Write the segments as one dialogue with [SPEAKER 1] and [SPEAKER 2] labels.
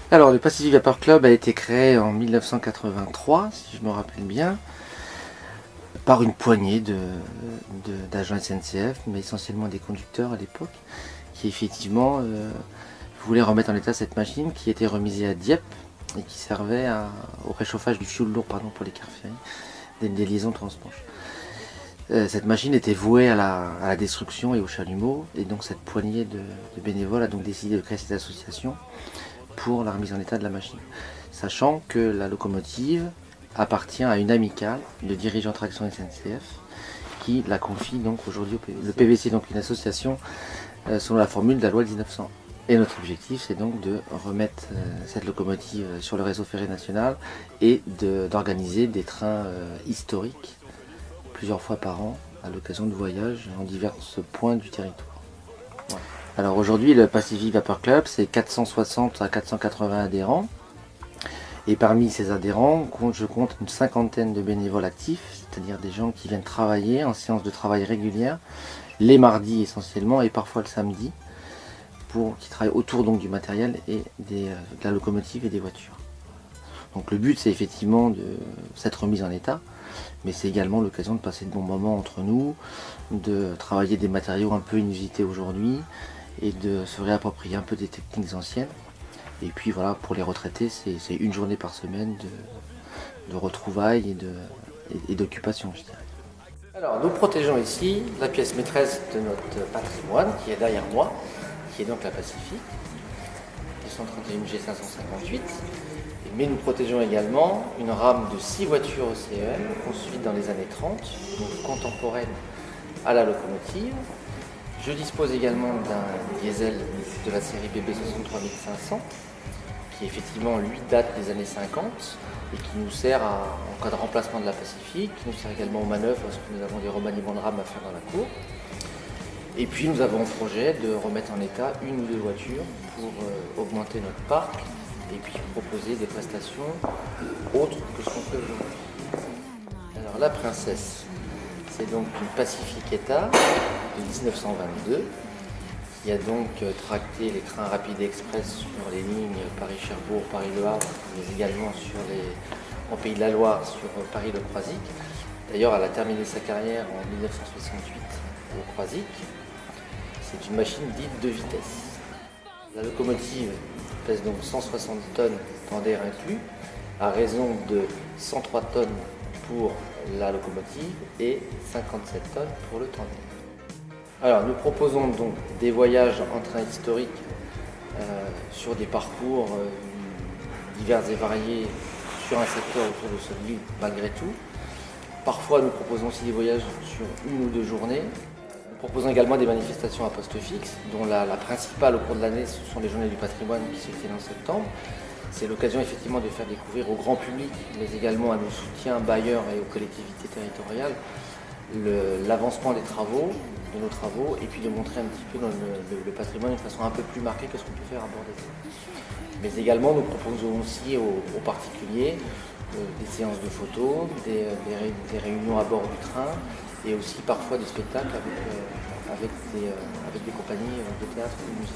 [SPEAKER 1] Alors, le Pacific Vapor Club a été créé en 1983, si je me rappelle bien, par une poignée d'agents SNCF, mais essentiellement des conducteurs à l'époque, qui effectivement voulaient remettre en état cette machine qui était remisée à Dieppe et qui servait au réchauffage du fioul lourd pour les cars ferrés, des liaisons transmanche. Cette machine était vouée à la destruction et au chalumeau, et donc cette poignée de bénévoles a donc décidé de créer cette association pour la remise en état de la machine, sachant que la locomotive appartient à une amicale de dirigeants traction SNCF qui la confie donc aujourd'hui le PVC, donc une association selon la formule de la loi de 1900. Et notre objectif, c'est donc de remettre cette locomotive sur le réseau ferré national et d'organiser des trains historiques plusieurs fois par an à l'occasion de voyages en divers points du territoire. Voilà. Alors aujourd'hui, le Pacific Vapor Club, c'est 460 à 480 adhérents. Et parmi ces adhérents, je compte une cinquantaine de bénévoles actifs, c'est-à-dire des gens qui viennent travailler en séance de travail régulière, les mardis essentiellement et parfois le samedi, qui travaillent autour donc du matériel et de la locomotive et des voitures. Donc le but, c'est effectivement de cette remise en état, mais c'est également l'occasion de passer de bons moments entre nous, de travailler des matériaux un peu inusités aujourd'hui et de se réapproprier un peu des techniques anciennes. Et puis voilà, pour les retraités, c'est une journée par semaine de retrouvailles et d'occupation, je dirais. Alors, nous protégeons ici la pièce maîtresse de notre patrimoine, qui est derrière moi, qui est donc la Pacific, 231 G558. Mais nous protégeons également une rame de 6 voitures OCEM, construites dans les années 30, donc contemporaines à la locomotive. Je dispose également d'un diesel de la série BB 63500, qui effectivement lui date des années 50 et qui nous sert en cas de remplacement de la Pacific, qui nous sert également aux manœuvres lorsque nous avons des remaniements de rames à faire dans la cour. Et puis nous avons un projet de remettre en état une ou deux voitures pour augmenter notre parc et puis proposer des prestations autres que ce qu'on fait aujourd'hui. Alors la Princesse, c'est donc une Pacific ETA de 1922 qui a donc tracté les trains rapides express sur les lignes Paris-Cherbourg, Paris-Le Havre, mais également en Pays de la Loire sur Paris-Le Croisic. D'ailleurs, elle a terminé sa carrière en 1968 au Croisic. C'est une machine dite de vitesse. La locomotive pèse donc 160 tonnes dans d'air inclus, à raison de 103 tonnes pour la locomotive et 57 tonnes pour le tandem. Alors nous proposons donc des voyages en train historique sur des parcours divers et variés sur un secteur autour de celui malgré tout. Parfois nous proposons aussi des voyages sur une ou deux journées. Nous proposons également des manifestations à poste fixe, dont la principale au cours de l'année, ce sont les Journées du patrimoine qui se tiennent en septembre. C'est l'occasion effectivement de faire découvrir au grand public, mais également à nos soutiens bailleurs et aux collectivités territoriales, l'avancement de nos travaux, et puis de montrer un petit peu le patrimoine d'une façon un peu plus marquée que ce qu'on peut faire à bord des trains. Mais également, nous proposons aussi aux particuliers des séances de photos, des réunions à bord du train, et aussi parfois des spectacles avec des compagnies de théâtre et de musique.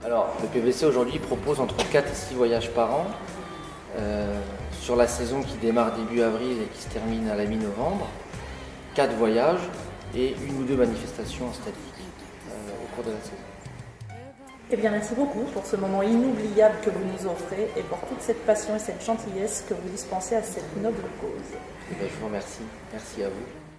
[SPEAKER 1] Alors, le PVC aujourd'hui propose entre 4 et 6 voyages par an sur la saison qui démarre début avril et qui se termine à la mi-novembre. 4 voyages et une ou deux manifestations statiques au cours de la saison.
[SPEAKER 2] Eh bien, merci beaucoup pour ce moment inoubliable que vous nous offrez et pour toute cette passion et cette gentillesse que vous dispensez à cette noble cause.
[SPEAKER 1] Je vous remercie. Merci à vous.